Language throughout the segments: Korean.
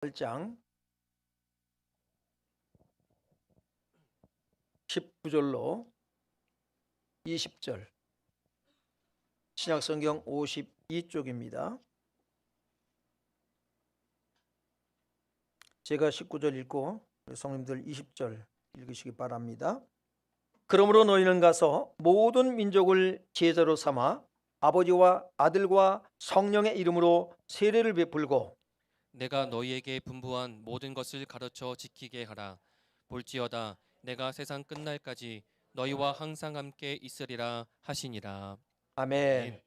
8장 19절로 20절 신약성경 52쪽입니다. 제가 19절 읽고 성님들 20절 읽으시기 바랍니다. 그러므로 너희는 가서 모든 민족을 제자로 삼아 아버지와 아들과 성령의 이름으로 세례를 베풀고 내가 너희에게 분부한 모든 것을 가르쳐 지키게 하라. 볼지어다 내가 세상 끝날까지 너희와 항상 함께 있으리라 하시니라. 아멘.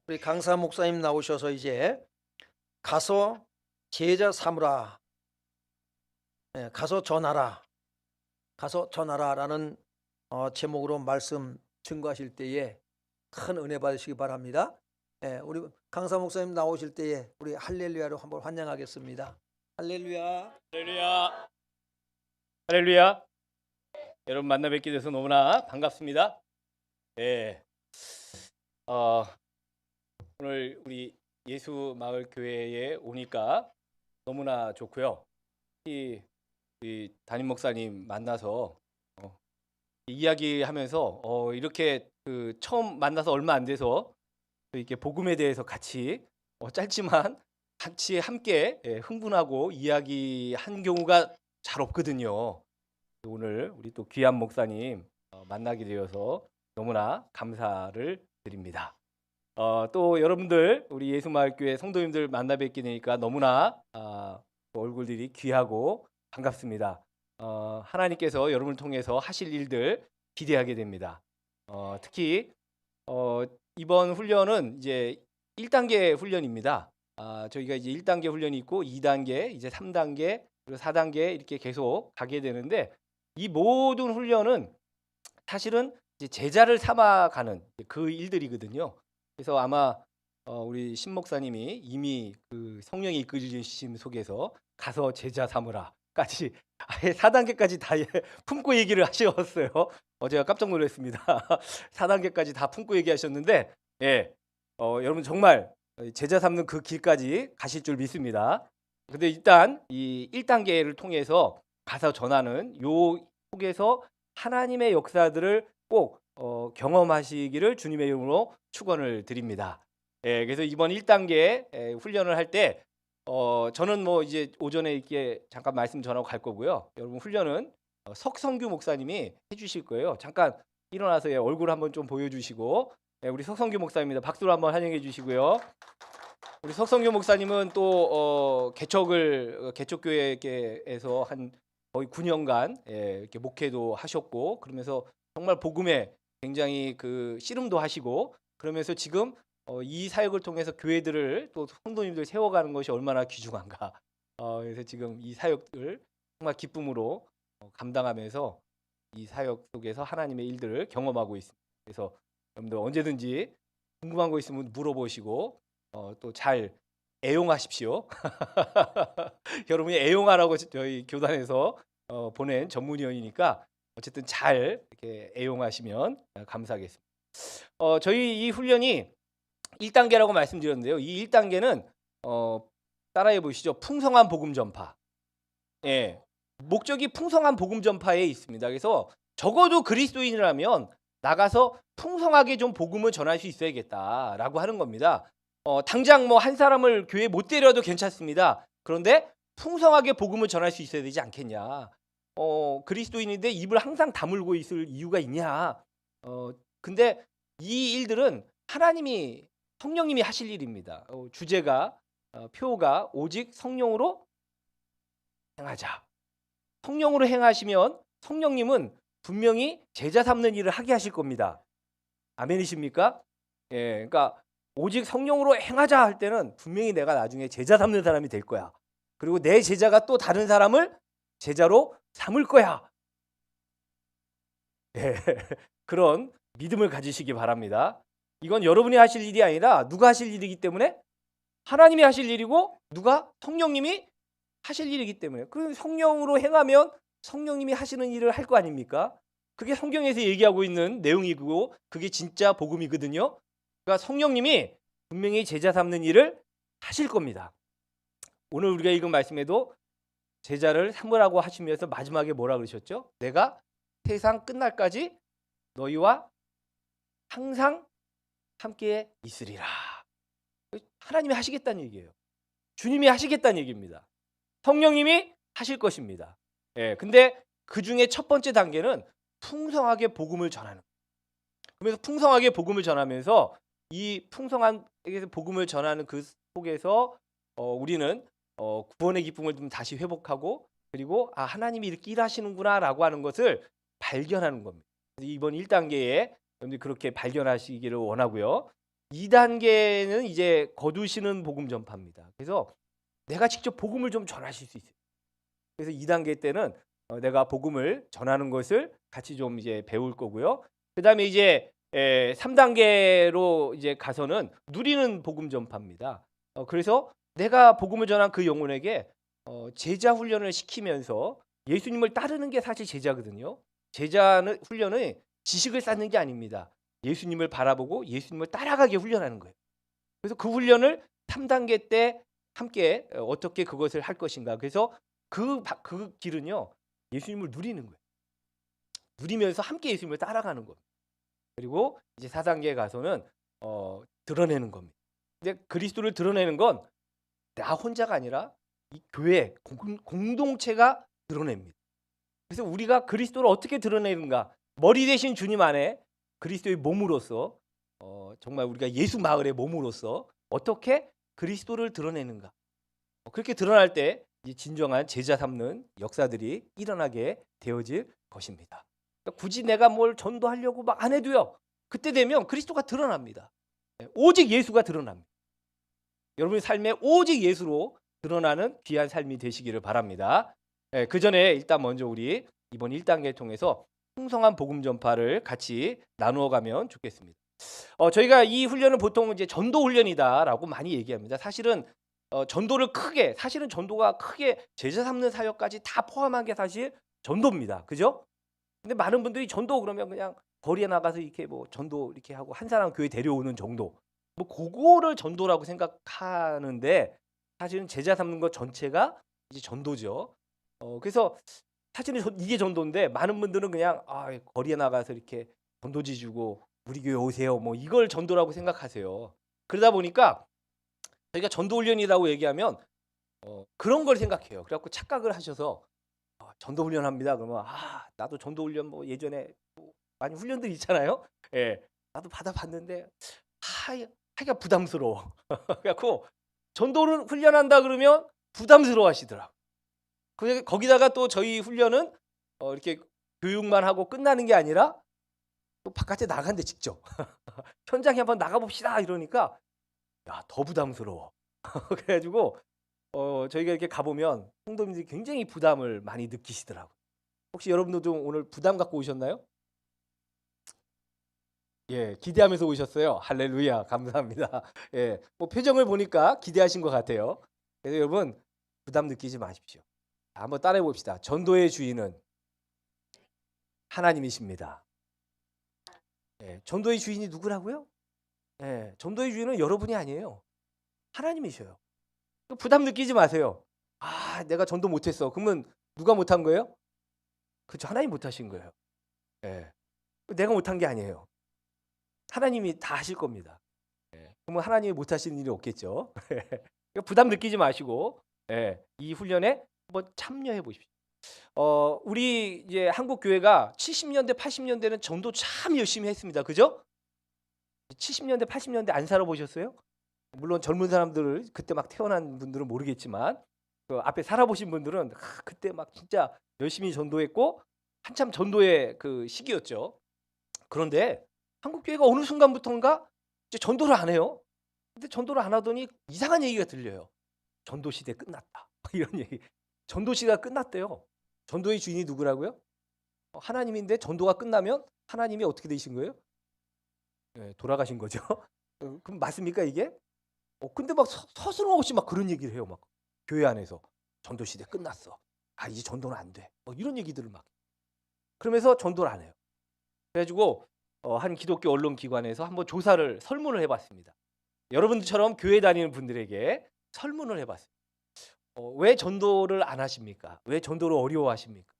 우리 강사 목사님 나오셔서 이제 가서 제자 삼으라, 가서 전하라, 가서 전하라라는 제목으로 말씀 증거하실 때에 큰 은혜 받으시기 바랍니다. 우리 강사 목사님 나오실 때에 우리 할렐루야로 한번 환영하겠습니다. 할렐루야. 할렐루야. 할렐루야. 여러분 만나 뵙게 돼서 너무나 반갑습니다. 오늘 우리 예수마을교회에 오니까 너무나 좋고요. 이 담임 목사님 만나서 이야기하면서 이렇게 처음 만나서 얼마 안 돼서 이렇게 복음에 대해서 같이 짧지만 같이 함께 흥분하고 이야기한 경우가 잘 없거든요. 오늘 우리 또 귀한 목사님 만나게 되어서 너무나 감사를 드립니다. 또 여러분들 우리 예수마을교회 성도님들 만나 뵙게 되니까 너무나 얼굴들이 귀하고 반갑습니다. 하나님께서 여러분을 통해서 하실 일들 기대하게 됩니다. 특히 이번 훈련은 이제 1단계 훈련입니다. 저희가 이제 1단계 훈련이 있고 2단계, 이제 3단계, 그리고 4단계 이렇게 계속 가게 되는데 이 모든 훈련은 사실은 이제 제자를 삼아가는 그 일들이거든요. 그래서 아마 우리 신 목사님이 이미 그 성령이 이끌리심 속에서 가서 제자 삼으라까지 아예 4단계까지 다 품고 얘기를 하셨어요. 제가 깜짝 놀랐습니다. 4단계까지 다 품고 얘기하셨는데 여러분 정말 제자 삼는 그 길까지 가실 줄 믿습니다. 근데 일단 이 1단계를 통해서 가서 전하는 요 속에서 하나님의 역사들을 꼭 경험하시기를 주님의 이름으로 축원을 드립니다. 그래서 이번 1단계 훈련을 할 때 저는 뭐 이제 오전에 이렇게 잠깐 말씀 전하고 갈 거고요. 여러분 훈련은 석성규 목사님이 해주실 거예요. 잠깐 일어나서 얼굴 한번 좀 보여주시고 우리 석성규 목사입니다. 박수로 한번 환영해 주시고요. 우리 석성규 목사님은 또 개척교회에서 한 거의 9년간 이렇게 목회도 하셨고 그러면서 정말 복음에 굉장히 그 씨름도 하시고 그러면서 지금 이 사역을 통해서 교회들을 또 성도님들 세워가는 것이 얼마나 귀중한가. 그래서 지금 이 사역을 정말 기쁨으로 감당하면서 이 사역 속에서 하나님의 일들을 경험하고 있습니다. 그래서 여러분들 언제든지 궁금한 거 있으면 물어보시고 또 잘 애용하십시오. 여러분이 애용하라고 저희 교단에서 보낸 전문위원이니까 어쨌든 잘 이렇게 애용하시면 감사하겠습니다. 저희 이 훈련이 1단계라고 말씀드렸는데요. 이 1단계는 따라해 보시죠. 풍성한 복음 전파. 목적이 풍성한 복음 전파에 있습니다. 그래서 적어도 그리스도인이라면 나가서 풍성하게 좀 복음을 전할 수 있어야겠다라고 하는 겁니다. 당장 뭐 한 사람을 교회 못 데려도 괜찮습니다. 그런데 풍성하게 복음을 전할 수 있어야 되지 않겠냐. 그리스도인인데 입을 항상 다물고 있을 이유가 있냐. 근데 이 일들은 하나님이 성령님이 하실 일입니다. 주제가 표가 오직 성령으로 행하자. 성령으로 행하시면 성령님은 분명히 제자 삼는 일을 하게 하실 겁니다. 아멘이십니까? 그러니까 오직 성령으로 행하자 할 때는 분명히 내가 나중에 제자 삼는 사람이 될 거야. 그리고 내 제자가 또 다른 사람을 제자로 삼을 거야. 그런 믿음을 가지시기 바랍니다. 이건 여러분이 하실 일이 아니라 누가 하실 일이기 때문에 하나님이 하실 일이고 누가 성령님이 하실 일이기 때문에 그 성령으로 행하면 성령님이 하시는 일을 할 거 아닙니까? 그게 성경에서 얘기하고 있는 내용이고 그게 진짜 복음이거든요. 그러니까 성령님이 분명히 제자 삼는 일을 하실 겁니다. 오늘 우리가 읽은 말씀에도 제자를 삼으라고 하시면서 마지막에 뭐라 그러셨죠? 내가 세상 끝날까지 너희와 항상 함께 있으리라. 하나님이 하시겠다는 얘기예요. 주님이 하시겠다는 얘기입니다. 성령님이 하실 것입니다. 예, 근데 그 중에 첫 번째 단계는 풍성하게 복음을 전하는 거예요. 그래서 풍성하게 복음을 전하면서 이 풍성한 복음을 전하는 그 속에서 우리는 구원의 기쁨을 좀 다시 회복하고, 그리고 하나님이 이렇게 일하시는구나라고 하는 것을 발견하는 겁니다. 이번 1단계에 여러분들이 그렇게 발견하시기를 원하고요. 2단계는 이제 거두시는 복음 전파입니다. 그래서 내가 직접 복음을 좀 전하실 수 있어요. 그래서 2단계 때는 내가 복음을 전하는 것을 같이 좀 이제 배울 거고요. 그다음에 이제 3단계로 이제 가서는 누리는 복음 전파입니다. 그래서 내가 복음을 전한 그 영혼에게 제자 훈련을 시키면서, 예수님을 따르는 게 사실 제자거든요. 제자는 훈련은 지식을 쌓는 게 아닙니다. 예수님을 바라보고 예수님을 따라가게 훈련하는 거예요. 그래서 그 훈련을 3단계 때 함께 어떻게 그것을 할 것인가. 그래서 그 길은요, 예수님을 누리는 거예요. 누리면서 함께 예수님을 따라가는 겁니다. 그리고 이제 4단계에 가서는 드러내는 겁니다. 근데 그리스도를 드러내는 건 나 혼자가 아니라 이 교회 공동체가 드러냅니다. 그래서 우리가 그리스도를 어떻게 드러내는가? 머리 대신 주님 안에 그리스도의 몸으로서, 정말 우리가 예수 마을의 몸으로서 어떻게 그리스도를 드러내는가? 그렇게 드러날 때 이제 진정한 제자 삼는 역사들이 일어나게 되어질 것입니다. 그러니까 굳이 내가 뭘 전도하려고 막 안 해도요, 그때 되면 그리스도가 드러납니다. 오직 예수가 드러납니다. 여러분의 삶에 오직 예수로 드러나는 귀한 삶이 되시기를 바랍니다. 그 전에 일단 먼저 우리 이번 1단계 통해서 풍성한 복음 전파를 같이 나누어 가면 좋겠습니다. 저희가 이 훈련은 보통 이제 전도 훈련이다라고 많이 얘기합니다. 사실은 전도가 크게 제자 삼는 사역까지 다 포함한 게 사실 전도입니다. 그죠? 근데 많은 분들이 전도 그러면 그냥 거리에 나가서 이렇게 뭐 전도 이렇게 하고 한 사람 교회 데려오는 정도, 뭐 그거를 전도라고 생각하는데, 사실은 제자 삼는 것 전체가 이제 전도죠. 그래서 사실은 이게 전도인데, 많은 분들은 그냥 거리에 나가서 이렇게 전도지 주고 우리 교회 오세요, 뭐 이걸 전도라고 생각하세요. 그러다 보니까 저희가 전도 훈련이라고 얘기하면 그런 걸 생각해요. 그래갖고 착각을 하셔서 전도 훈련합니다. 그러면 나도 전도 훈련 뭐 예전에 뭐 많이 훈련들 있잖아요. 예, 나도 받아봤는데 하기가 부담스러워. 그래갖고 전도를 훈련한다 그러면 부담스러워하시더라. 거기다가 또 저희 훈련은 이렇게 교육만 하고 끝나는 게 아니라 또 바깥에 나간대 직접. 현장에 한번 나가봅시다 이러니까 더 부담스러워. 그래가지고 저희가 이렇게 가보면 성도님들이 굉장히 부담을 많이 느끼시더라고요. 혹시 여러분들도 오늘 부담 갖고 오셨나요? 예, 기대하면서 오셨어요. 할렐루야, 감사합니다. 예, 뭐 표정을 보니까 기대하신 것 같아요. 그래서 여러분 부담 느끼지 마십시오. 한번 따라해 봅시다. 전도의 주인은 하나님이십니다. 예, 전도의 주인이 누구라고요? 예, 전도의 주인은 여러분이 아니에요. 하나님이셔요. 부담 느끼지 마세요. 내가 전도 못했어. 그러면 누가 못한 거예요? 그렇죠, 하나님 못하신 거예요. 예, 내가 못한 게 아니에요. 하나님이 다 하실 겁니다. 그러면 하나님이 못하시는 일이 없겠죠. 부담 느끼지 마시고 이 훈련에 한번 참여해 보십시오. 우리 이제 한국 교회가 70년대, 80년대는 전도 참 열심히 했습니다. 그죠? 70년대, 80년대 안 살아보셨어요? 물론 젊은 사람들, 그때 막 태어난 분들은 모르겠지만 그 앞에 살아보신 분들은 그때 막 진짜 열심히 전도했고 한참 전도의 그 시기였죠. 그런데 한국 교회가 어느 순간부터인가 이제 전도를 안 해요. 근데 전도를 안 하더니 이상한 얘기가 들려요. 전도 시대 끝났다. 이런 얘기. 전도 시대가 끝났대요. 전도의 주인이 누구라고요? 하나님인데 전도가 끝나면 하나님이 어떻게 되신 거예요? 돌아가신 거죠. 그럼 맞습니까 이게? 근데 막 서슴없이 막 그런 얘기를 해요. 막 교회 안에서 전도 시대 끝났어. 이제 전도는 안 돼. 이런 얘기들을 막. 그러면서 전도를 안 해요. 그래가지고 한 기독교 언론 기관에서 한번 설문을 해봤습니다. 여러분들처럼 교회 다니는 분들에게 설문을 해봤어요. 왜 전도를 안 하십니까? 왜 전도를 어려워하십니까?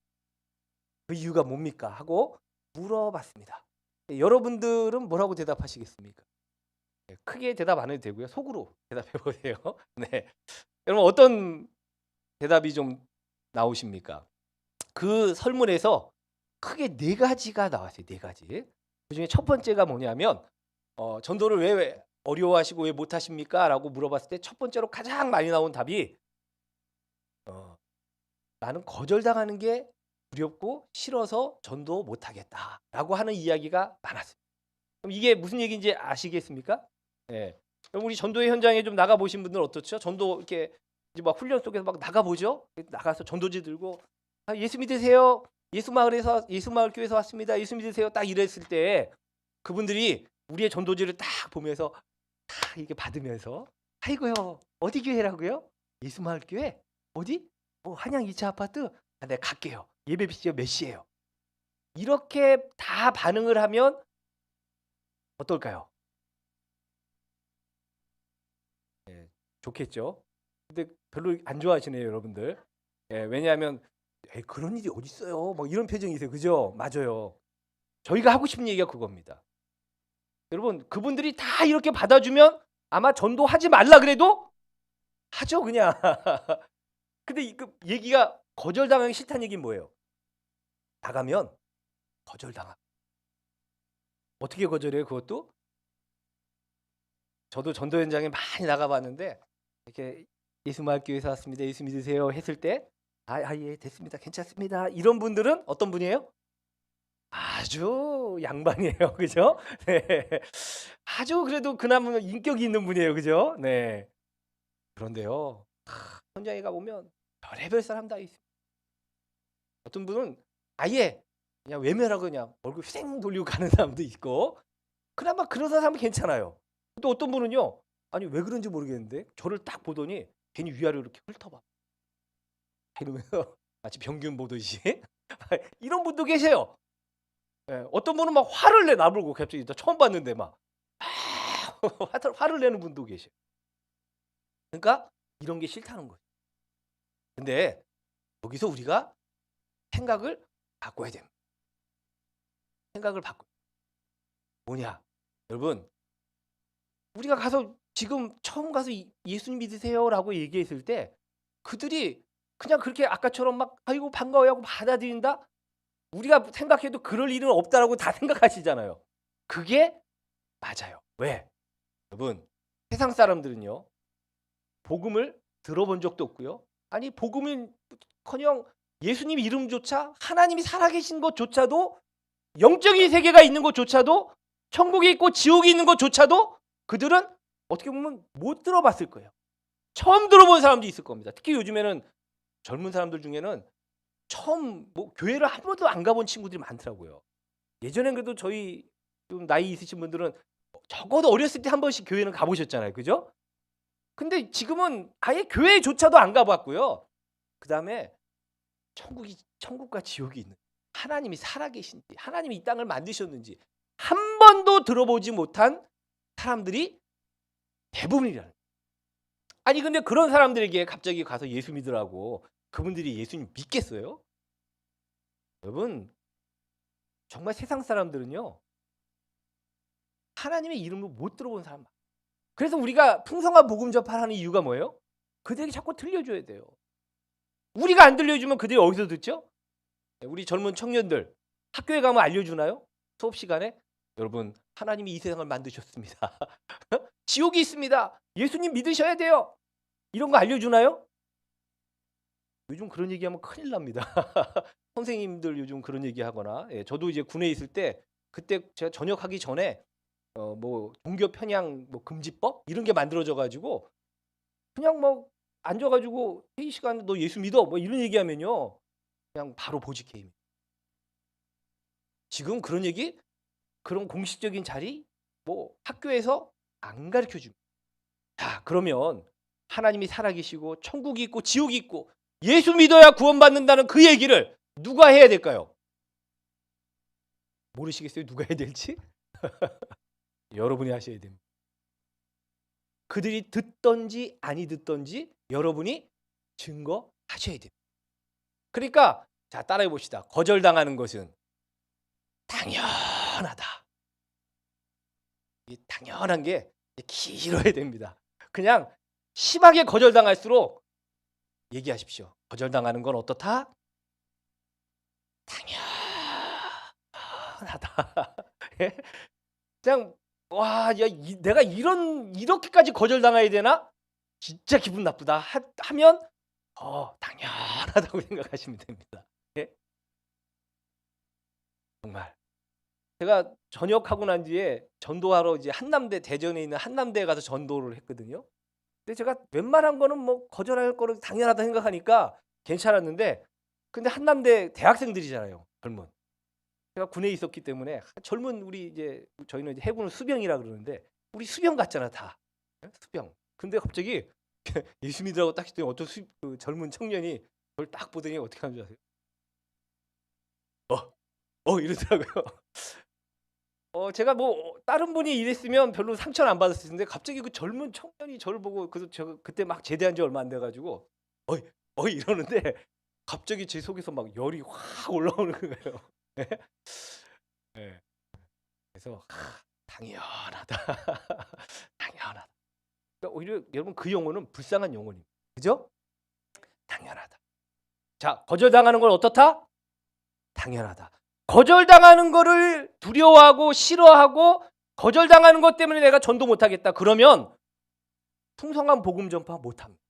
그 이유가 뭡니까? 하고 물어봤습니다. 여러분들은 뭐라고 대답하시겠습니까? 크게 대답 안 해도 되고요. 속으로 대답해 보세요. 네. 여러분 어떤 대답이 좀 나오십니까? 그 설문에서 크게 4가지가 나왔어요. 4가지. 그중에 첫 번째가 뭐냐면 전도를 왜 어려워하시고 왜 못하십니까? 라고 물어봤을 때 첫 번째로 가장 많이 나온 답이 나는 거절당하는 게 두렵고 싫어서 전도 못하겠다라고 하는 이야기가 많았어요. 그럼 이게 무슨 얘기인지 아시겠습니까? 네. 그럼 우리 전도의 현장에 좀 나가 보신 분들은 어떻죠? 전도 이렇게 이제 막 훈련 속에서 막 나가 보죠. 나가서 전도지 들고 예수 믿으세요. 예수마을 교회에서 왔습니다. 예수 믿으세요. 딱 이랬을 때 그분들이 우리의 전도지를 딱 보면서 딱 이렇게 받으면서 아이고요. 어디 교회라고요? 예수마을 교회? 어디? 한양 2차 아파트? 네, 갈게요. 예배 시간 몇 시예요? 이렇게 다 반응을 하면 어떨까요? 네, 좋겠죠. 근데 별로 안 좋아하시네요, 여러분들. 왜냐하면 그런 일이 어디 있어요? 뭐 이런 표정이세요, 그죠? 맞아요. 저희가 하고 싶은 얘기가 그겁니다. 여러분, 그분들이 다 이렇게 받아주면 아마 전도하지 말라 그래도 하죠, 그냥. 근데 그 얘기가 거절당하기 싫다는 얘기는 뭐예요? 나가면 거절당하. 어떻게 거절해요? 그것도? 저도 전도 현장에 많이 나가봤는데 이렇게 예수마을교회에서 왔습니다. 예수 믿으세요 했을 때 예, 됐습니다. 괜찮습니다. 이런 분들은 어떤 분이에요? 아주 양반이에요. 그죠? 네. 아주 그래도 그나마 인격이 있는 분이에요. 그죠? 네. 그런데요. 현장에 가보면 별의별 사람 다 있어요. 어떤 분은 아예 그냥 외면하고 그냥 얼굴 휘생 돌리고 가는 사람도 있고 그나마 그런 사람은 괜찮아요. 또 어떤 분은요. 아니 왜 그런지 모르겠는데 저를 딱 보더니 괜히 위아래로 이렇게 훑어봐. 이러면서 마치 병균 보듯이 이런 분도 계세요. 어떤 분은 막 화를 내 나불고 갑자기 처음 봤는데 막 화를 내는 분도 계세요. 그러니까 이런 게 싫다는 거예요. 근데 여기서 우리가 생각을 바꿔야 됩니다. 생각을 바꿔. 뭐냐? 여러분, 우리가 가서 지금 처음 가서 예수님 믿으세요라고 얘기했을 때 그들이 그냥 그렇게 아까처럼 막 아이고 반가워요 하고 받아들인다? 우리가 생각해도 그럴 일은 없다라고 다 생각하시잖아요. 그게 맞아요. 왜? 여러분, 세상 사람들은요. 복음을 들어본 적도 없고요. 아니 복음은커녕 예수님 이름조차 하나님이 살아계신 것조차도 영적인 세계가 있는 것조차도 천국이 있고 지옥이 있는 것조차도 그들은 어떻게 보면 못 들어봤을 거예요. 처음 들어본 사람도 있을 겁니다. 특히 요즘에는 젊은 사람들 중에는 처음 교회를 한 번도 안 가본 친구들이 많더라고요. 예전엔 그래도 저희 좀 나이 있으신 분들은 적어도 어렸을 때 한 번씩 교회는 가보셨잖아요. 그죠? 근데 지금은 아예 교회조차도 안 가봤고요. 그 다음에 천국과 지옥이 있는 하나님이 살아계신지 하나님이 이 땅을 만드셨는지 한 번도 들어보지 못한 사람들이 대부분이라는 거예요. 아니 근데 그런 사람들에게 갑자기 가서 예수 믿으라고 그분들이 예수님 믿겠어요? 여러분 정말 세상 사람들은요 하나님의 이름을 못 들어본 사람. 그래서 우리가 풍성한 복음 전파하는 이유가 뭐예요? 그들에게 자꾸 들려줘야 돼요. 우리가 안 들려주면 그들이 어디서 듣죠? 우리 젊은 청년들 학교에 가면 알려주나요? 수업 시간에? 여러분 하나님이 이 세상을 만드셨습니다. 지옥이 있습니다. 예수님 믿으셔야 돼요. 이런 거 알려주나요? 요즘 그런 얘기하면 큰일 납니다. 선생님들 요즘 그런 얘기하거나 저도 이제 군에 있을 때 그때 제가 전역하기 전에 종교 편향 금지법 이런 게 만들어져 가지고 그냥 앉아가지고 회의 시간에 너 예수 믿어 이런 얘기하면요 그냥 바로 보직 해임. 지금 그런 얘기 그런 공식적인 자리 학교에서 안 가르쳐 줍니다. 자 그러면 하나님이 살아계시고 천국이 있고 지옥이 있고 예수 믿어야 구원받는다는 그 얘기를 누가 해야 될까요? 모르시겠어요? 누가 해야 될지? 여러분이 하셔야 됩니다. 그들이 듣던지 아니 듣던지 여러분이 증거하셔야 됩니다. 그러니까 자, 따라해 봅시다. 거절당하는 것은 당연하다. 이 당연한 게 길어야 됩니다. 그냥 심하게 거절당할수록 얘기하십시오. 거절당하는 건 어떻다? 당연하다. 예? 그냥 와, 야, 내가 이렇게까지 거절당해야 되나? 진짜 기분 나쁘다 하면 당연하다고 생각하시면 됩니다. 예? 정말 제가 전역하고 난 뒤에 전도하러 이제 한남대, 대전에 있는 한남대에 가서 전도를 했거든요. 근데 제가 웬만한 거는 뭐 거절할 거를 당연하다 생각하니까 괜찮았는데, 근데 한남대 대학생들이잖아요, 젊은. 제가 군에 있었기 때문에 젊은 우리 이제 저희는 이제 해군은 수병이라 그러는데 우리 수병 같잖아 다. 수병. 근데 갑자기 예수 믿으라고 딱 했더니 어떤 그 젊은 청년이 저를 딱 보더니 어떻게 하는 줄 아세요? 이러더라고요. 제가 뭐 다른 분이 이랬으면 별로 상처는 안 받았을 텐데 갑자기 그 젊은 청년이 저를 보고, 그래서 제가 그때 막 제대한 지 얼마 안 돼가지고 이러는데 갑자기 제 속에서 막 열이 확 올라오는 거예요. 네. 그래서 당연하다. 당연하다. 그러니까 오히려 여러분 그 용어는 불쌍한 용어입니다. 그죠? 당연하다. 자, 거절당하는 건 어떻다? 당연하다. 거절당하는 거를 두려워하고 싫어하고 거절당하는 것 때문에 내가 전도 못하겠다. 그러면 풍성한 복음 전파 못합니다.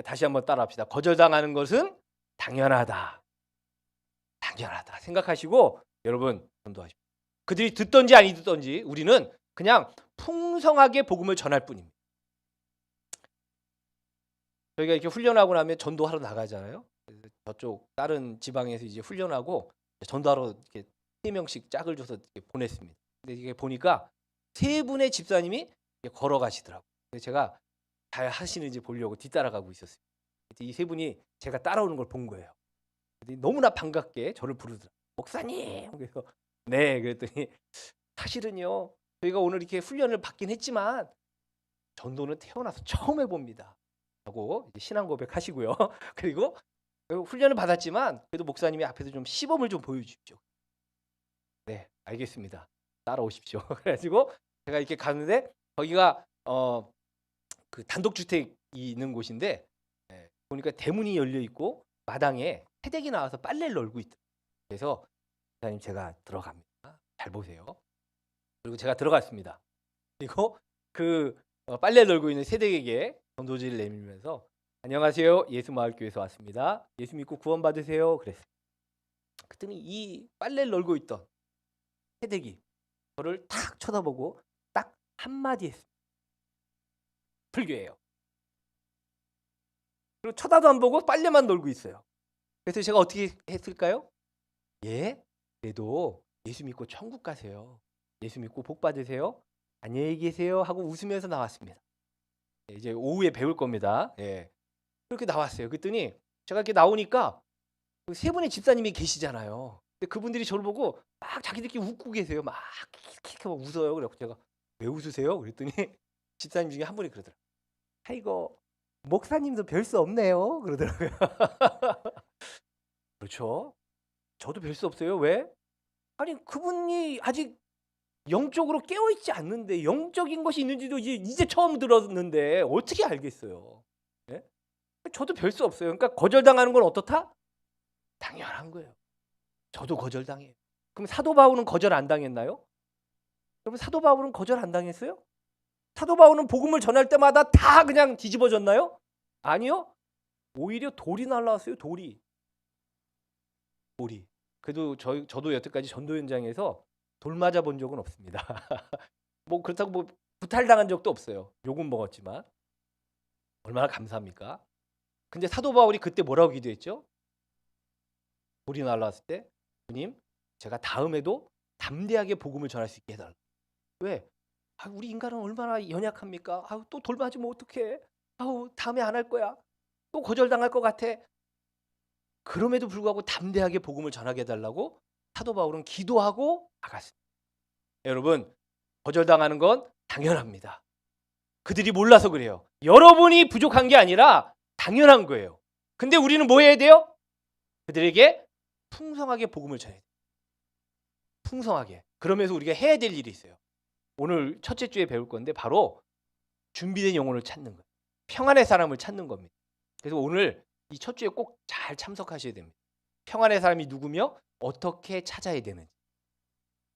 다시 한번 따라합시다. 거절당하는 것은 당연하다. 당연하다 생각하시고 여러분 전도하십시오. 그들이 듣던지 아니 듣던지 우리는 그냥 풍성하게 복음을 전할 뿐입니다. 저희가 이렇게 훈련하고 나면 전도하러 나가잖아요. 저쪽 다른 지방에서 이제 훈련하고 전도하러 이렇게 3명씩 짝을 줘서 이렇게 보냈습니다. 근데 이게 보니까 3분의 집사님이 걸어가시더라고요. 그래서 제가 잘 하시는지 보려고 뒤따라가고 있었어요. 이 3분이 제가 따라오는 걸 본 거예요. 너무나 반갑게 저를 부르더라고요. 목사님! 그래서 네, 그랬더니 사실은요, 저희가 오늘 이렇게 훈련을 받긴 했지만 전도는 태어나서 처음 해봅니다. 하고 신앙 고백하시고요. 그리고 훈련을 받았지만 그래도 목사님이 앞에서 좀 시범을 좀 보여주십시오. 네, 알겠습니다. 따라오십시오. 그래가지고 제가 이렇게 가는데 거기가 그 단독주택이 있는 곳인데 보니까 대문이 열려 있고 마당에 새댁이 나와서 빨래를 널고 있다. 그래서 목사님 제가 들어갑니다. 잘 보세요. 그리고 제가 들어갔습니다. 그리고 그 빨래 널고 있는 새댁에게 전도지를 내밀면서 안녕하세요. 예수마을교회에서 왔습니다. 예수 믿고 구원 받으세요. 그랬어요. 그랬더니 이 빨래를 널고 있던 새댁이 저를 탁 쳐다보고 딱 한마디 했습니다. 불교예요. 그리고 쳐다도 안 보고 빨래만 널고 있어요. 그래서 제가 어떻게 했을까요? 예? 그래도 예수 믿고 천국 가세요. 예수 믿고 복 받으세요. 안녕히 계세요 하고 웃으면서 나왔습니다. 이제 오후에 배울 겁니다. 예. 그렇게 나왔어요. 그랬더니 제가 이렇게 나오니까 3분의 집사님이 계시잖아요. 근데 그분들이 저를 보고 막 자기들끼리 웃고 계세요. 막 킥킥 웃어요. 그래서 제가 왜 웃으세요? 그랬더니 집사님 중에 한 분이 그러더라고요. 아이고 목사님도 별 수 없네요. 그러더라고요. 그렇죠. 저도 별 수 없어요. 왜? 아니 그분이 아직 영적으로 깨어있지 않는데 영적인 것이 있는지도 이제 처음 들었는데 어떻게 알겠어요? 네? 저도 별 수 없어요. 그러니까 거절당하는 건 어떻다? 당연한 거예요. 저도 거절당해요. 그럼 사도 바울은 거절 안 당했나요? 여러분 사도 바울은 거절 안 당했어요? 사도 바울은 복음을 전할 때마다 다 그냥 뒤집어졌나요? 아니요. 오히려 돌이 날라왔어요. 돌이. 그래도 저도 여태까지 전도 현장에서 돌 맞아 본 적은 없습니다. 뭐 그렇다고 뭐 구탈당한 적도 없어요. 욕은 먹었지만. 얼마나 감사합니까? 근데 사도 바울이 그때 뭐라고 기도했죠? 돌이 날라왔을 때 주님 제가 다음에도 담대하게 복음을 전할 수 있게 해달라. 왜? 우리 인간은 얼마나 연약합니까? 또 돌 맞으면 어떡해? 다음에 안 할 거야. 또 거절당할 것 같아. 그럼에도 불구하고 담대하게 복음을 전하게 해달라고 사도 바울은 기도하고 나갔습니다. 여러분 거절당하는 건 당연합니다. 그들이 몰라서 그래요. 여러분이 부족한 게 아니라 당연한 거예요. 근데 우리는 뭐 해야 돼요? 그들에게 풍성하게 복음을 전해야 돼요. 풍성하게. 그러면서 우리가 해야 될 일이 있어요. 오늘 첫째 주에 배울 건데 바로 준비된 영혼을 찾는 거예요. 평안의 사람을 찾는 겁니다. 그래서 오늘 이 첫 주에 꼭 잘 참석하셔야 됩니다. 평안의 사람이 누구며 어떻게 찾아야 되는지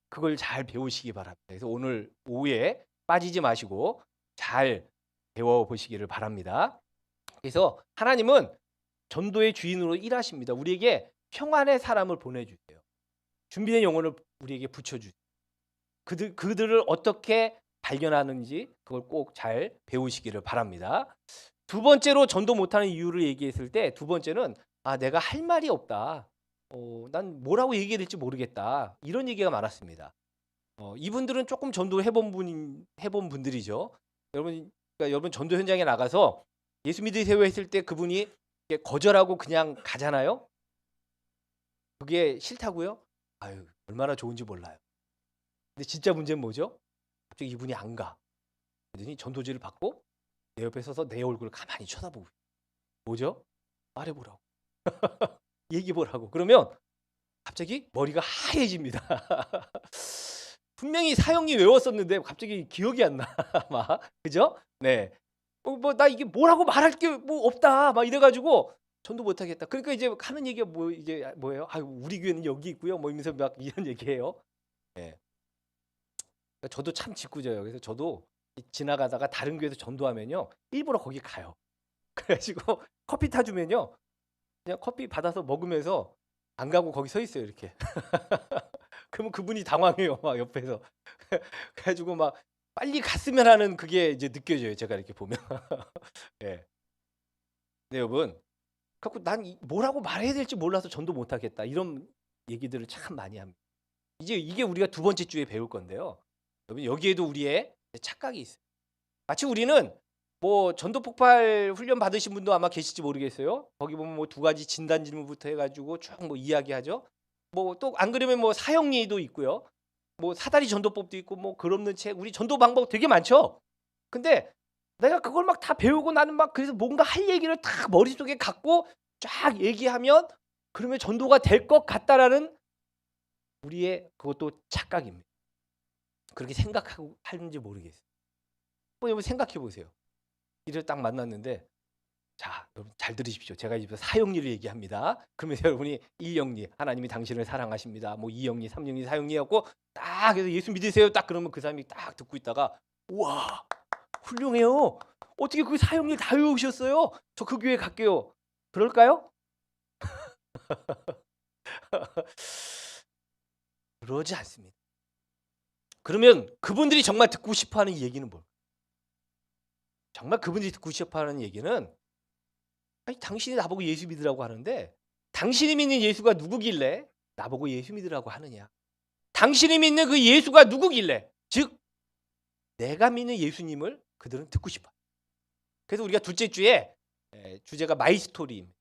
그걸 잘 배우시기 바랍니다. 그래서 오늘 오후에 빠지지 마시고 잘 배워보시기를 바랍니다. 그래서 하나님은 전도의 주인으로 일하십니다. 우리에게 평안의 사람을 보내주세요. 준비된 영혼을 우리에게 붙여주세요. 그들을 어떻게 발견하는지 그걸 꼭 잘 배우시기를 바랍니다. 두 번째로 전도 못하는 이유를 얘기했을 때 두 번째는 내가 할 말이 없다. 난 뭐라고 얘기해야 될지 모르겠다. 이런 얘기가 많았습니다. 이분들은 조금 전도 해본 분들이죠. 그러니까 여러분 전도 현장에 나가서 예수 믿으세요 했을 때 그분이 거절하고 그냥 가잖아요. 그게 싫다고요? 아유, 얼마나 좋은지 몰라요. 근데 진짜 문제는 뭐죠? 갑자기 이분이 안 가. 그러더니 전도지를 받고 내 옆에 서서 내 얼굴을 가만히 쳐다보고 뭐죠? 말해보라고. 얘기해보라고. 그러면 갑자기 머리가 하얘집니다. 분명히 사형리 외웠었는데 갑자기 기억이 안 나. 막 그죠? 네. 나 이게 뭐라고 말할 게 뭐 없다. 막 이래가지고 전도 못하겠다. 그러니까 이제 하는 얘기가 이제 뭐예요? 우리 교회는 여기 있고요. 뭐 이러면서 막 이런 얘기해요. 네. 저도 참 짓궂어요. 그래서 저도 지나가다가 다른 교회에서 전도하면요 일부러 거기 가요. 그래가지고 커피 타주면요 그냥 커피 받아서 먹으면서 안 가고 거기 서 있어요 이렇게. 그러면 그분이 당황해요 막 옆에서. 그래가지고 막 빨리 갔으면 하는 그게 이제 느껴져요 제가 이렇게 보면. 네. 네 여러분. 그래서 난 뭐라고 말해야 될지 몰라서 전도 못하겠다 이런 얘기들을 참 많이 합니다. 이게 우리가 두 번째 주에 배울 건데요. 여러분 여기에도 우리의 착각이 있어요. 마치 우리는 뭐 전도 폭발 훈련 받으신 분도 아마 계실지 모르겠어요. 거기 보면 뭐 두 가지 진단 질문부터 해가지고 쭉 뭐 이야기하죠. 뭐 또 안 그러면 뭐 사형리도 있고요. 뭐 사다리 전도법도 있고 뭐 글 없는 책 우리 전도 방법 되게 많죠. 근데 내가 그걸 막 다 배우고 나는 막 그래서 뭔가 할 얘기를 다 머릿속에 갖고 쫙 얘기하면 그러면 전도가 될 것 같다라는 우리의 그것도 착각입니다. 그렇게 생각하고 하는지 모르겠어요. 여러분 생각해 보세요. 이를 딱 만났는데 자 여러분 잘 들으십시오. 제가 이제 사형리를 얘기합니다. 그러면 여러분이 1형리 하나님이 당신을 사랑하십니다. 뭐 2형리 3형리 4형리하고 딱 해서 예수 믿으세요 딱 그러면 그 사람이 딱 듣고 있다가 우와 훌륭해요. 어떻게 그 4형리 다 외우셨어요? 저 그 교회 갈게요. 그럴까요? 그러지 않습니다. 그러면 그분들이 정말 듣고 싶어하는 얘기는 뭘까요? 정말 그분들이 듣고 싶어하는 얘기는 당신이 나보고 예수 믿으라고 하는데 당신이 믿는 예수가 누구길래 나보고 예수 믿으라고 하느냐. 당신이 믿는 그 예수가 누구길래 즉 내가 믿는 예수님을 그들은 듣고 싶어요. 그래서 우리가 둘째 주에 주제가 마이 스토리입니다.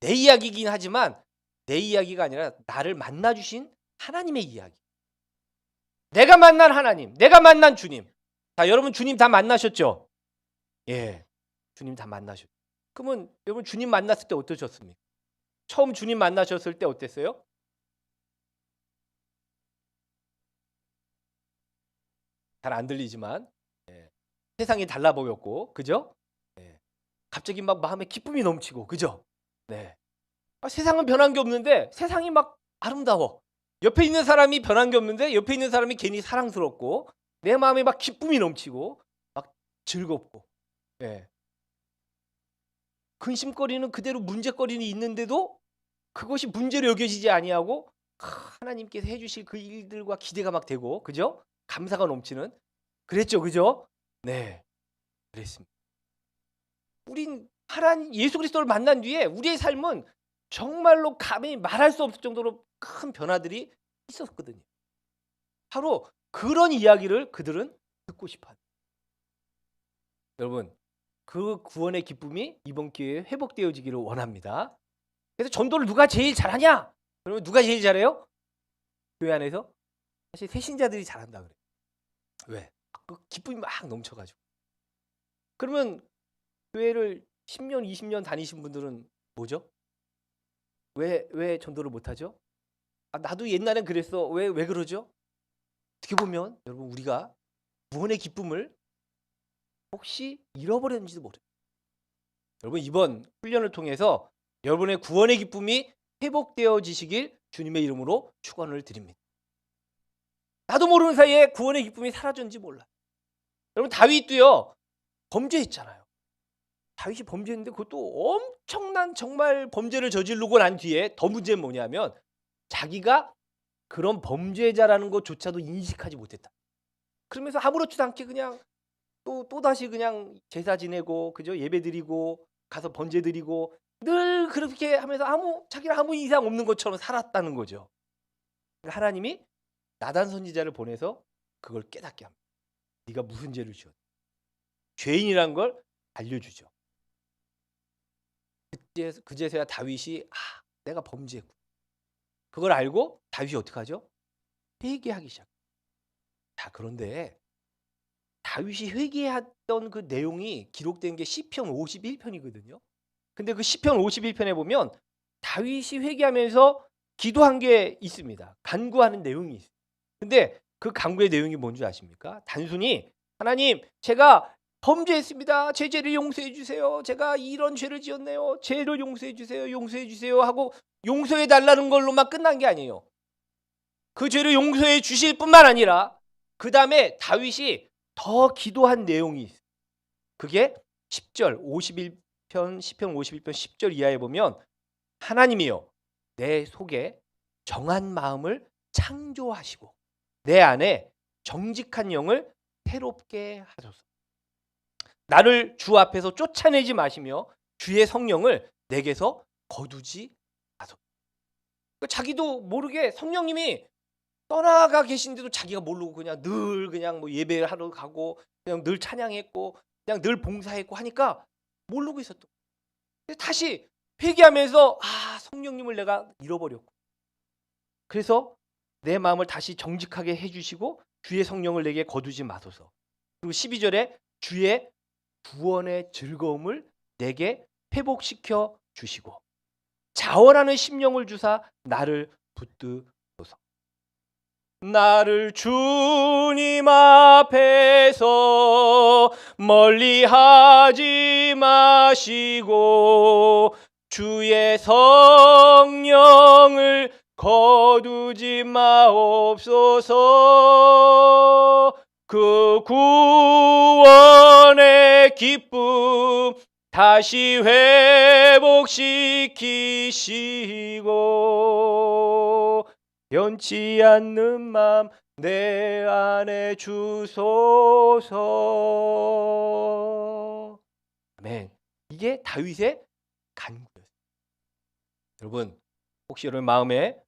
내 이야기이긴 하지만 내 이야기가 아니라 나를 만나주신 하나님의 이야기. 내가 만난 하나님, 내가 만난 주님. 자, 여러분 주님 다 만나셨죠? 예, 주님 다 만나셨죠. 그러면 여러분 주님 만났을 때 어떠셨습니까? 처음 주님 만나셨을 때 어땠어요? 잘 안 들리지만 세상이 달라 보였고, 그죠? 갑자기 막 마음에 기쁨이 넘치고, 그죠? 네. 세상은 변한 게 없는데 세상이 막 아름다워. 옆에 있는 사람이 변한 게 없는데 옆에 있는 사람이 괜히 사랑스럽고 내 마음에 막 기쁨이 넘치고 막 즐겁고 근심거리는 그대로 문제거리는 있는데도 그것이 문제로 여겨지지 아니하고 하나님께서 해주실 그 일들과 기대가 막 되고 그죠? 감사가 넘치는 그랬죠 그죠? 네 그랬습니다. 우린 하나님 예수 그리스도를 만난 뒤에 우리의 삶은 정말로 감히 말할 수 없을 정도로 큰 변화들이 있었거든요. 바로 그런 이야기를 그들은 듣고 싶어요. 여러분 그 구원의 기쁨이 이번 기회에 회복되어지기를 원합니다. 그래서 전도를 누가 제일 잘하냐? 그러면 누가 제일 잘해요? 교회 안에서? 사실 새신자들이 잘한다 그래요. 왜? 그 기쁨이 막 넘쳐가지고. 그러면 교회를 10년, 20년 다니신 분들은 뭐죠? 왜 전도를 못하죠? 아, 나도 옛날엔 그랬어. 왜 그러죠? 어떻게 보면 여러분 우리가 구원의 기쁨을 혹시 잃어버렸는지도 모르요. 여러분 이번 훈련을 통해서 여러분의 구원의 기쁨이 회복되어지시길 주님의 이름으로 축원을 드립니다. 나도 모르는 사이에 구원의 기쁨이 사라졌는지 몰라. 여러분 다윗도요 범죄했잖아요. 다윗이 범죄했는데 그것도 엄청난 정말 범죄를 저지르고 난 뒤에 더 문제는 뭐냐면 자기가 그런 범죄자라는 것조차도 인식하지 못했다. 그러면서 아무렇지도 않게 그냥 또다시 그냥 제사 지내고 그죠? 예배 드리고 가서 번제 드리고 늘 그렇게 하면서 자기랑 아무 이상 없는 것처럼 살았다는 거죠. 그러니까 하나님이 나단 선지자를 보내서 그걸 깨닫게 합니다. 네가 무슨 죄를 지었다. 죄인이란 걸 알려주죠. 그제서야 다윗이 내가 범죄했고 그걸 알고 다윗이 어떻게 하죠? 회개하기 시작. 자, 그런데 다윗이 회개했던 그 내용이 기록된 게 시편 51편이거든요. 근데 그 시편 51편에 보면 다윗이 회개하면서 기도한 게 있습니다. 간구하는 내용이 있어요. 근데 그 간구의 내용이 뭔지 아십니까? 단순히 하나님, 제가 범죄했습니다. 제 죄를 용서해 주세요. 제가 이런 죄를 지었네요. 죄를 용서해 주세요. 용서해 주세요 하고 용서해 달라는 걸로만 끝난 게 아니에요. 그 죄를 용서해 주실 뿐만 아니라 그 다음에 다윗이 더 기도한 내용이 있어요. 그게 10절 51편 시편 51편 10절 이하에 보면 하나님이여 내 속에 정한 마음을 창조하시고 내 안에 정직한 영을 새롭게 하소서. 나를 주 앞에서 쫓아내지 마시며 주의 성령을 내게서 거두지 마소서. 자기도 모르게 성령님이 떠나가 계신데도 자기가 모르고 그냥 늘 그냥 뭐 예배를 하러 가고 그냥 늘 찬양했고 그냥 늘 봉사했고 하니까 모르고 있었던. 다시 회개하면서 성령님을 내가 잃어버렸고 그래서 내 마음을 다시 정직하게 해주시고 주의 성령을 내게 거두지 마소서. 그리고 12절에 주의 구원의 즐거움을 내게 회복시켜 주시고 자원하는 심령을 주사 나를 붙드소서. 나를 주님 앞에서 멀리하지 마시고 주의 성령을 거두지 마옵소서. 그 구원의 기쁨 다시 회복시키시고 변치 않는 맘 내 안에 주소서. 아멘. 이게 다윗의 간구였어요. 여러분 혹시 여러분 마음에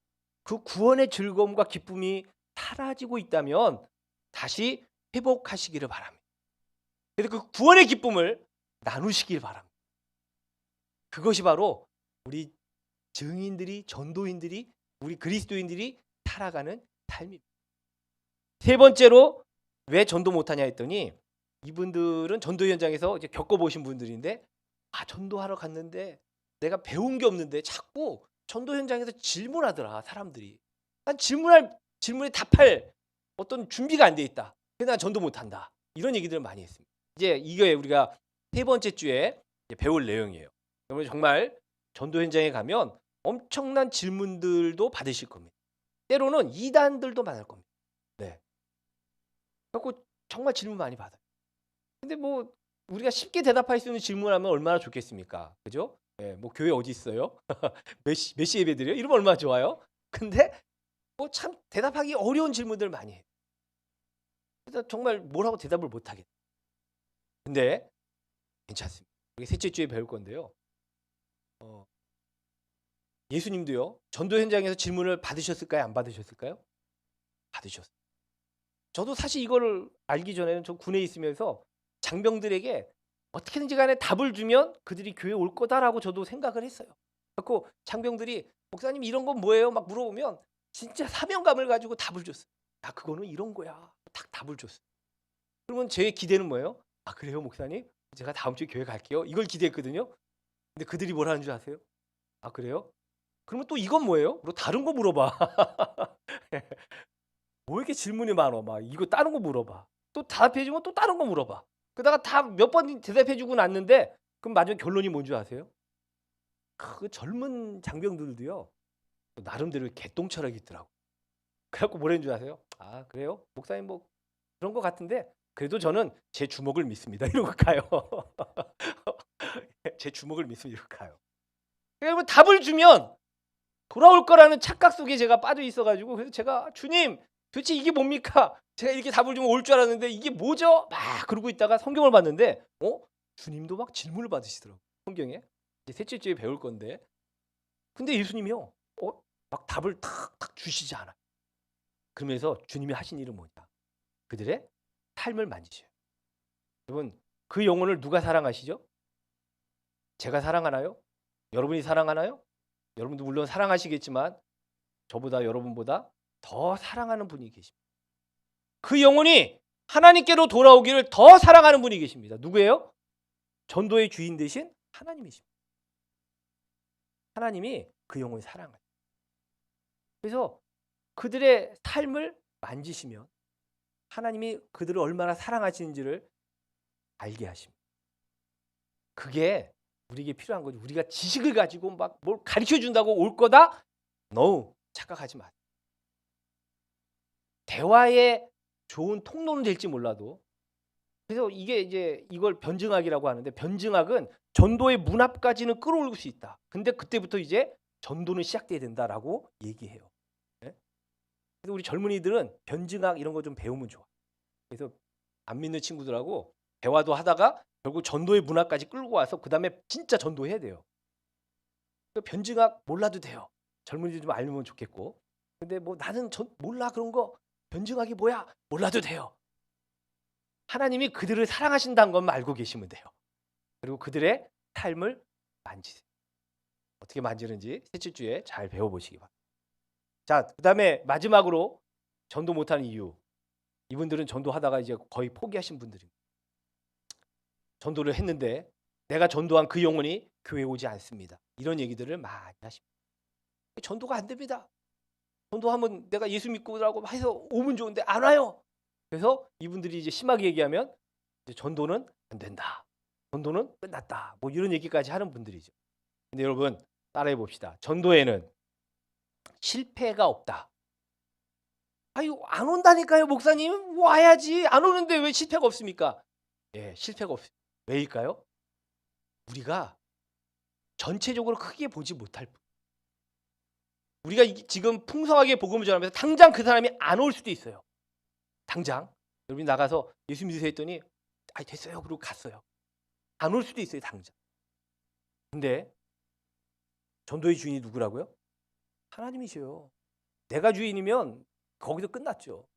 그 구원의 즐거움과 기쁨이 사라지고 있다면 다시 회복하시기를 바랍니다. 그래서 그 구원의 기쁨을 나누시길 바랍니다. 그것이 바로 우리 증인들이 전도인들이 우리 그리스도인들이 살아가는 삶입니다. 세 번째로 왜 전도 못하냐 했더니 이분들은 전도 현장에서 이제 겪어보신 분들인데 전도하러 갔는데 내가 배운 게 없는데 자꾸 전도 현장에서 질문하더라 사람들이. 난 질문에 답할 어떤 준비가 안 돼 있다. 그래서 난 전도 못한다. 이런 얘기들을 많이 했습니다. 이제 이게 우리가 세 번째 주에 배울 내용이에요. 여러분 정말 전도 현장에 가면 엄청난 질문들도 받으실 겁니다. 때로는 이단들도 많을 겁니다. 네. 그래서 정말 질문 많이 받아요. 근데 뭐 우리가 쉽게 대답할 수 있는 질문하면 얼마나 좋겠습니까? 그죠? 네, 뭐 교회 어디 있어요? 몇 시 예배 드려요? 이러면 얼마나 좋아요? 근데 뭐 참 대답하기 어려운 질문들 많이 해요. 그래서 정말 뭐라고 대답을 못 하겠다. 근데 괜찮습니다. 우리 셋째 주에 배울 건데요. 예수님도요. 전도 현장에서 질문을 받으셨을까요? 안 받으셨을까요? 받으셨어요. 저도 사실 이거를 알기 전에는 저 군에 있으면서 장병들에게 어떻게든지 간에 답을 주면 그들이 교회에 올 거다라고 저도 생각을 했어요. 그래서 장병들이 목사님 이런 건 뭐예요? 막 물어보면 진짜 사명감을 가지고 답을 줬어요. 그거는 이런 거야. 딱 답을 줬어요. 그러면 제 기대는 뭐예요? 그래요 목사님? 제가 다음 주에 교회 갈게요. 이걸 기대했거든요. 근데 그들이 뭘 하는 줄 아세요? 아, 그래요? 그러면 또 이건 뭐예요? 뭐 다른 거 물어봐. 뭐 이렇게 질문이 많어? 막 이거 다른 거 물어봐. 또 대답해주면 또 다른 거 물어봐. 그러다가 다 몇 번 대답해주고 났는데 그럼 마지막 결론이 뭔 줄 아세요? 그 젊은 장병들도요 나름대로 개똥 철학이 있더라고. 그래갖고 뭐라는 줄 아세요? 아, 그래요? 목사님 뭐 그런 거 같은데 그래도 저는 제 주먹을 믿습니다. 이러고 가요. 제 주먹을 믿습니다. 이러고 가요. 그러니까 답을 주면 돌아올 거라는 착각 속에 제가 빠져 있어가지고 그래서 제가 주님 도대체 이게 뭡니까? 제가 이렇게 답을 주면 올 줄 알았는데 이게 뭐죠? 막 그러고 있다가 성경을 봤는데 주님도 막 질문을 받으시더라고요. 성경에 이제 셋째 주에 배울 건데 근데 예수님이요 막 답을 탁탁 주시지 않아요. 그러면서 주님이 하신 일은 뭐냐? 그들의 삶을 만지셔요. 여러분 그 영혼을 누가 사랑하시죠? 제가 사랑하나요? 여러분이 사랑하나요? 여러분도 물론 사랑하시겠지만 저보다 여러분보다 더 사랑하는 분이 계십니다. 그 영혼이 하나님께로 돌아오기를 더 사랑하는 분이 계십니다. 누구예요? 전도의 주인 되신 하나님이십니다. 하나님이 그 영혼을 사랑해요. 그래서 그들의 삶을 만지시면 하나님이 그들을 얼마나 사랑하시는지를 알게 하십니다. 그게 우리에게 필요한 거죠. 우리가 지식을 가지고 막 뭘 가르쳐 준다고 올 거다? No, 착각하지 마세요. 대화의 좋은 통로는 될지 몰라도 그래서 이게 이제 이걸 변증학이라고 하는데 변증학은 전도의 문 앞까지는 끌어올릴 수 있다. 근데 그때부터 이제 전도는 시작돼야 된다라고 얘기해요. 네? 그래서 우리 젊은이들은 변증학 이런 거 좀 배우면 좋아. 그래서 안 믿는 친구들하고 대화도 하다가 결국 전도의 문 앞까지 끌고 와서 그 다음에 진짜 전도해야 돼요. 변증학 몰라도 돼요. 젊은이들 좀 알면 좋겠고. 근데 뭐 나는 몰라 그런 거 변증학이 뭐야? 몰라도 돼요. 하나님이 그들을 사랑하신다는 것만 알고 계시면 돼요. 그리고 그들의 삶을 만지세요. 어떻게 만지는지 셋째 주에 잘 배워보시기 바랍니다. 자, 그 다음에 마지막으로 전도 못하는 이유. 이분들은 전도하다가 이제 거의 포기하신 분들입니다. 전도를 했는데 내가 전도한 그 영혼이 교회에 오지 않습니다. 이런 얘기들을 많이 하십니다. 전도가 안 됩니다. 전도하면 내가 예수 믿고라고 해서 오면 좋은데 안 와요. 그래서 이분들이 이제 심하게 얘기하면 이제 전도는 안 된다. 전도는 끝났다. 뭐 이런 얘기까지 하는 분들이죠. 근데 여러분 따라해 봅시다. 전도에는 실패가 없다. 아유 안 온다니까요, 목사님. 와야지. 안 오는데 왜 실패가 없습니까? 예, 실패가 없습니다. 왜일까요? 우리가 전체적으로 크게 보지 못할 뿐. 우리가 지금 풍성하게 복음을 전하면서 당장 그 사람이 안 올 수도 있어요. 당장 여러분이 나가서 예수 믿으세요 했더니 됐어요. 그러고 갔어요. 안 올 수도 있어요. 당장. 근데 전도의 주인이 누구라고요? 하나님이셔요. 내가 주인이면 거기서 끝났죠.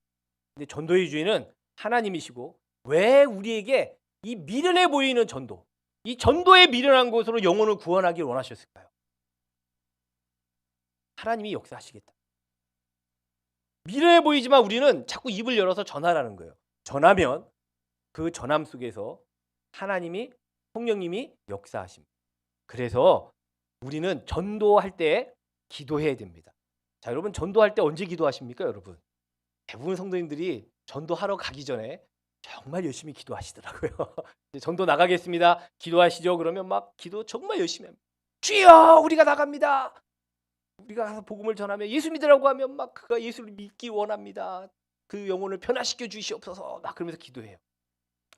근데 전도의 주인은 하나님이시고 왜 우리에게 이 미련해 보이는 전도, 이 전도의 미련한 곳으로 영혼을 구원하길 원하셨을까요? 하나님이 역사하시겠다. 미련해 보이지만 우리는 자꾸 입을 열어서 전하라는 거예요. 전하면 그 전함 속에서 하나님이 성령님이 역사하십니다. 그래서 우리는 전도할 때 기도해야 됩니다. 자, 여러분 전도할 때 언제 기도하십니까, 여러분? 대부분 성도님들이 전도하러 가기 전에 정말 열심히 기도하시더라고요. 전도 나가겠습니다. 기도하시죠. 그러면 막 기도 정말 열심히 합니다. 주여, 우리가 나갑니다. 우리가 가서 복음을 전하면 예수 믿으라고 하면 막 그가 예수를 믿기 원합니다. 그 영혼을 변화시켜 주시옵소서. 막 그러면서 기도해요.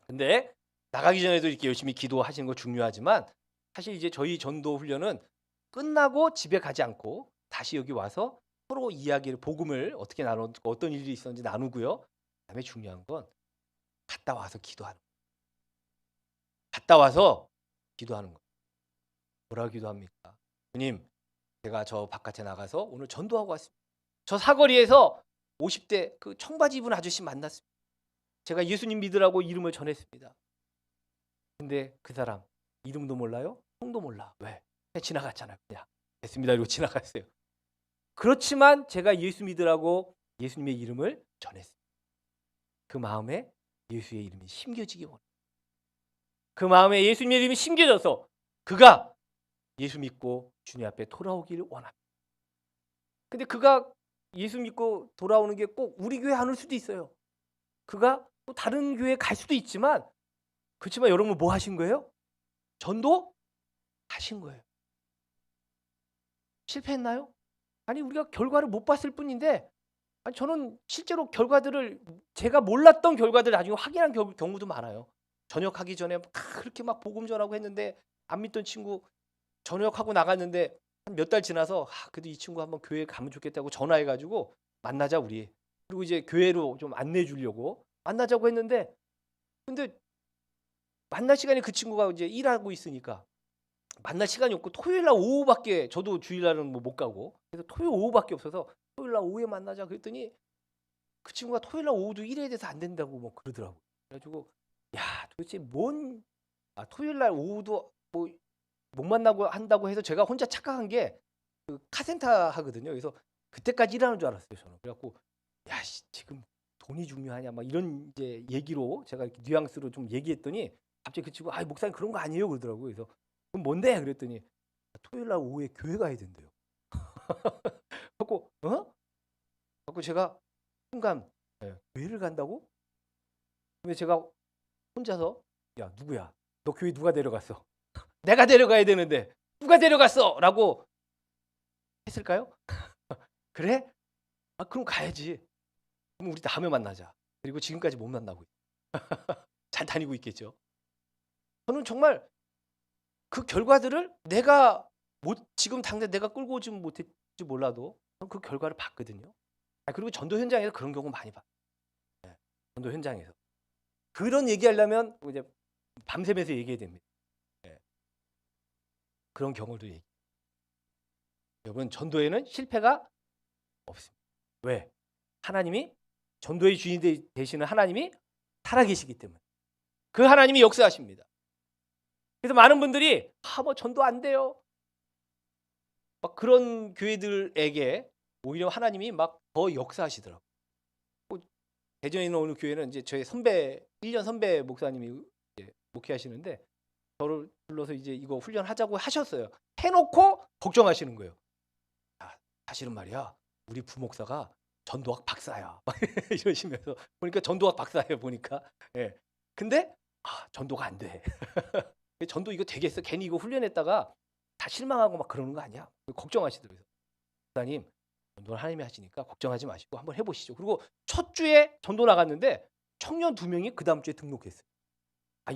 근데 나가기 전에도 이렇게 열심히 기도하시는 거 중요하지만 사실 이제 저희 전도 훈련은 끝나고 집에 가지 않고 다시 여기 와서 서로 이야기를 복음을 어떻게 나누고 어떤 일이 있었는지 나누고요. 그다음에 중요한 건 갔다 와서 기도하는 거예요. 갔다 와서 기도하는 거예요. 뭐라고 기도합니까? 주님, 제가 저 바깥에 나가서 오늘 전도하고 왔습니다. 저 사거리에서 50대 그 청바지 입은 아저씨 만났습니다. 제가 예수님 믿으라고 이름을 전했습니다. 근데 그 사람 이름도 몰라요? 성도 몰라. 왜? 그냥 지나갔잖아요. 그냥 됐습니다. 이러고 지나갔어요. 그렇지만 제가 예수 믿으라고 예수님의 이름을 전했습니다. 그 마음에 예수의 이름이 심겨지기 원합니다. 그 마음에 예수님의 이름이 심겨져서 그가 예수 믿고 주님 앞에 돌아오기를 원합니다. 근데 그가 예수 믿고 돌아오는 게 꼭 우리 교회 안 올 수도 있어요. 그가 또 다른 교회에 갈 수도 있지만, 그렇지만 여러분 뭐 하신 거예요? 전도 하신 거예요. 실패했나요? 아니, 우리가 결과를 못 봤을 뿐인데, 아니, 저는 실제로 결과들을, 제가 몰랐던 결과들을 나중에 확인한 경우도 많아요. 전역하기 전에 그렇게 막 복음 전하고 했는데 안 믿던 친구 전역하고 나갔는데 한 몇 달 지나서 그래도 이 친구 한번 교회 가면 좋겠다고 전화해가지고 만나자 우리. 그리고 이제 교회로 좀 안내해 주려고 만나자고 했는데, 근데 만날 시간이 그 친구가 이제 일하고 있으니까 만날 시간이 없고, 토요일 날 오후밖에, 저도 주일날은 뭐 못 가고, 그래서 토요일 오후밖에 없어서 토요일 날 오후에 만나자 그랬더니 그 친구가 토요일 날 오후도 일해야 돼서 안 된다고 뭐 그러더라고. 그래가지고 야, 도대체 토요일 날 오후도 뭐 못 만나고 한다고 해서 제가 혼자 착각한 게 그 카센터 하거든요. 그래서 그때까지 일하는 줄 알았어요, 저는. 그래갖고 야, 지금 돈이 중요하냐 막 이런 이제 얘기로 제가 이렇게 뉘앙스로 좀 얘기했더니 갑자기 그 친구 목사님 그런 거 아니에요 그러더라고요. 그래서 그럼 뭔데? 그랬더니 토요일 날 오후에 교회 가야 된대요. 그래갖고 제가 순간 교회를 간다고? 근데 제가 혼자서 야, 누구야? 너 교회 누가 데려갔어? 내가 데려가야 되는데 누가 데려갔어? 라고 했을까요? 그래? 그럼 가야지. 그럼 우리 다음에 만나자. 그리고 지금까지 못 만나고 잘 다니고 있겠죠. 저는 정말 그 결과들을 내가 지금 당장 내가 끌고 오지 못했지 몰라도 그 결과를 봤거든요. 그리고 전도 현장에서 그런 경우 많이 봐요. 전도 현장에서 그런 얘기하려면 이제 밤새면서 얘기해야 됩니다. 그런 경우도 얘기. 여러분, 전도에는 실패가 없습니다. 왜? 하나님이, 전도의 주인이 되시는 하나님이 살아계시기 때문에. 그 하나님이 역사하십니다. 그래서 많은 분들이 뭐 전도 안 돼요. 막 그런 교회들에게 오히려 하나님이 막 더 역사하시더라고요. 대전에 있는 어느 교회는 이제 저희 선배, 1년 선배 목사님이 이제 목회하시는데 저를 불러서 이제 이거 훈련하자고 하셨어요. 해놓고 걱정하시는 거예요. 사실은 말이야, 우리 부목사가 전도학 박사야. 이러시면서 보니까 전도학 박사예요, 보니까. 근데 전도가 안 돼. 전도 이거 되겠어? 괜히 이거 훈련했다가 다 실망하고 막 그러는 거 아니야? 걱정하시더라고요. 목사님, 전도를 하나님이 하시니까 걱정하지 마시고 한번 해보시죠. 그리고 첫 주에 전도 나갔는데 청년 2명이 그 다음 주에 등록했어요.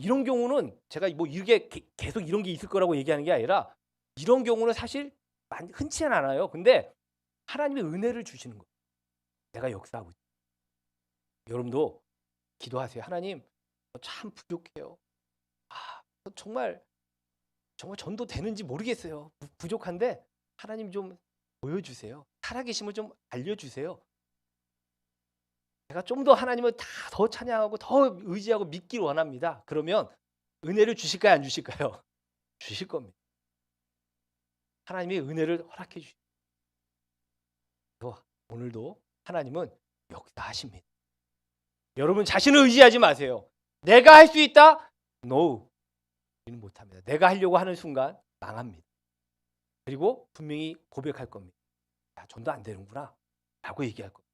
이런 경우는 제가 뭐 이게 계속 이런 게 있을 거라고 얘기하는 게 아니라, 이런 경우는 사실 흔치 않아요. 근데 하나님의 은혜를 주시는 거예요. 내가 역사하고 있어요. 여러분도 기도하세요. 하나님, 참 부족해요. 정말 전도 되는지 모르겠어요. 부족한데 하나님 좀 보여주세요. 살아계심을 좀 알려주세요. 제가 좀 더 하나님을 더 찬양하고 더 의지하고 믿기를 원합니다. 그러면 은혜를 주실까요? 안 주실까요? 주실 겁니다. 하나님의 은혜를 허락해 주십니다. 오늘도 하나님은 역사하십니다. 여러분 자신을 의지하지 마세요. 내가 할 수 있다? No. 우리는 못합니다. 내가 하려고 하는 순간 망합니다. 그리고 분명히 고백할 겁니다. 전도 안 되는구나 라고 얘기할 겁니다.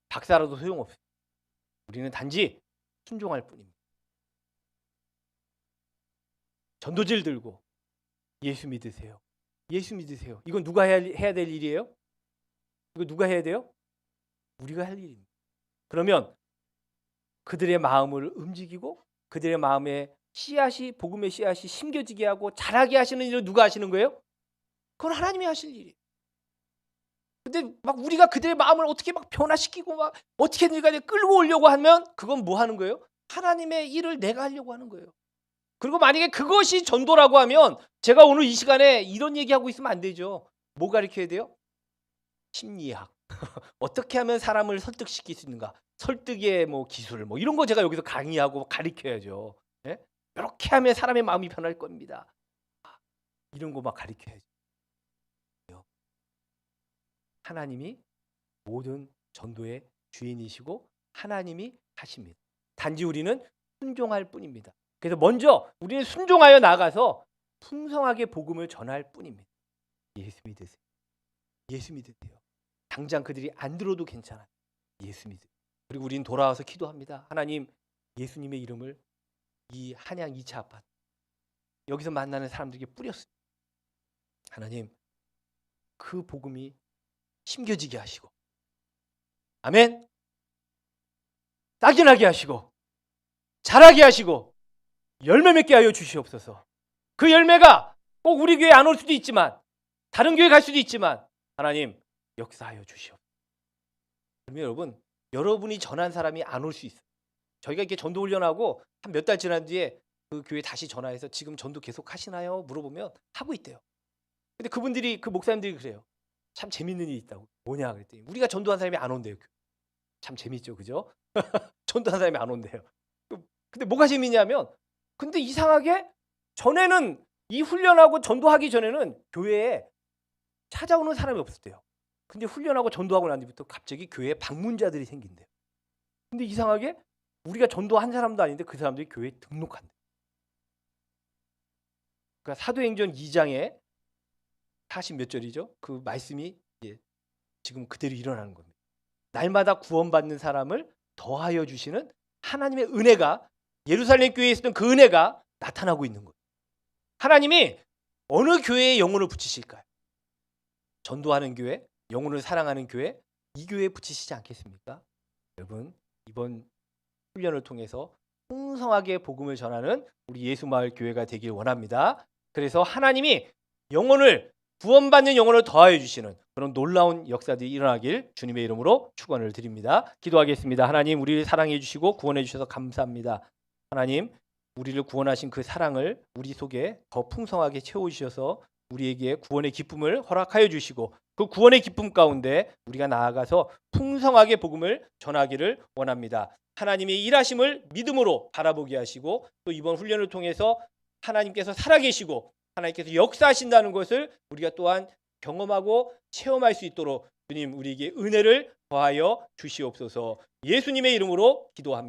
박사라도 소용없어요. 우리는 단지 순종할 뿐입니다. 전도지를 들고 예수 믿으세요. 예수 믿으세요. 이건 누가 해야 될 일이에요? 이거 누가 해야 돼요? 우리가 할 일입니다. 그러면 그들의 마음을 움직이고 그들의 마음에 씨앗이, 복음의 씨앗이 심겨지게 하고 자라게 하시는 일을 누가 하시는 거예요? 그건 하나님이 하실 일이에요. 근데 막 우리가 그들의 마음을 어떻게 막 변화시키고 막 어떻게든지 끌고 오려고 하면 그건 뭐 하는 거예요? 하나님의 일을 내가 하려고 하는 거예요. 그리고 만약에 그것이 전도라고 하면 제가 오늘 이 시간에 이런 얘기하고 있으면 안 되죠. 뭐 가르쳐야 돼요? 심리학. 어떻게 하면 사람을 설득시킬 수 있는가? 설득의 뭐 기술 뭐 이런 거 제가 여기서 강의하고 가르쳐야죠. 예? 이렇게 하면 사람의 마음이 변할 겁니다. 이런 거 막 가르쳐야죠. 하나님이 모든 전도의 주인이시고 하나님이 하십니다. 단지 우리는 순종할 뿐입니다. 그래서 먼저 우리는 순종하여 나가서 풍성하게 복음을 전할 뿐입니다. 예수 믿으세요. 예수 믿으세요. 당장 그들이 안 들어도 괜찮아요. 예수 믿으세요. 그리고 우리는 돌아와서 기도합니다. 하나님, 예수님의 이름을 이 한양 2차 아파트 여기서 만나는 사람들에게 뿌렸습니다. 하나님, 그 복음이 심겨지게 하시고, 아멘. 싹이 나게 하시고, 자라게 하시고, 열매 맺게 하여 주시옵소서. 그 열매가 꼭 우리 교회에 안 올 수도 있지만, 다른 교회 갈 수도 있지만, 하나님 역사하여 주시옵소서. 그러면 여러분, 여러분이 전한 사람이 안 올 수 있어요. 저희가 이렇게 전도 훈련하고 한 몇 달 지난 뒤에 그 교회 다시 전화해서 지금 전도 계속 하시나요? 물어보면 하고 있대요. 근데 그분들이, 그 목사님들이 그래요. 참 재밌는 일이 있다고. 뭐냐 그랬더니 우리가 전도한 사람이 안 온대요. 참 재밌죠, 그죠? 전도한 사람이 안 온대요. 근데 뭐가 재밌냐면, 근데 이상하게 전에는 이 훈련하고 전도하기 전에는 교회에 찾아오는 사람이 없었대요. 근데 훈련하고 전도하고 난 뒤부터 갑자기 교회에 방문자들이 생긴대요. 근데 이상하게 우리가 전도한 사람도 아닌데 그 사람들이 교회에 등록한대요. 그러니까 사도행전 2장에 40몇 절이죠. 그 말씀이 지금 그대로 일어나는 겁니다. 날마다 구원받는 사람을 더하여 주시는 하나님의 은혜가, 예루살렘 교회에 있었던 그 은혜가 나타나고 있는 거예요. 하나님이 어느 교회에 영혼을 붙이실까요? 전도하는 교회, 영혼을 사랑하는 교회, 이 교회에 붙이시지 않겠습니까? 여러분, 이번 훈련을 통해서 풍성하게 복음을 전하는 우리 예수마을 교회가 되길 원합니다. 그래서 하나님이 영혼을, 구원받는 영혼을 더하여 주시는 그런 놀라운 역사들이 일어나길 주님의 이름으로 축원을 드립니다. 기도하겠습니다. 하나님, 우리를 사랑해 주시고 구원해 주셔서 감사합니다. 하나님, 우리를 구원하신 그 사랑을 우리 속에 더 풍성하게 채워주셔서 우리에게 구원의 기쁨을 허락하여 주시고, 그 구원의 기쁨 가운데 우리가 나아가서 풍성하게 복음을 전하기를 원합니다. 하나님의 일하심을 믿음으로 바라보게 하시고, 또 이번 훈련을 통해서 하나님께서 살아계시고 하나님께서 역사하신다는 것을 우리가 또한 경험하고 체험할 수 있도록 주님, 우리에게 은혜를 더하여 주시옵소서. 예수님의 이름으로 기도합니다.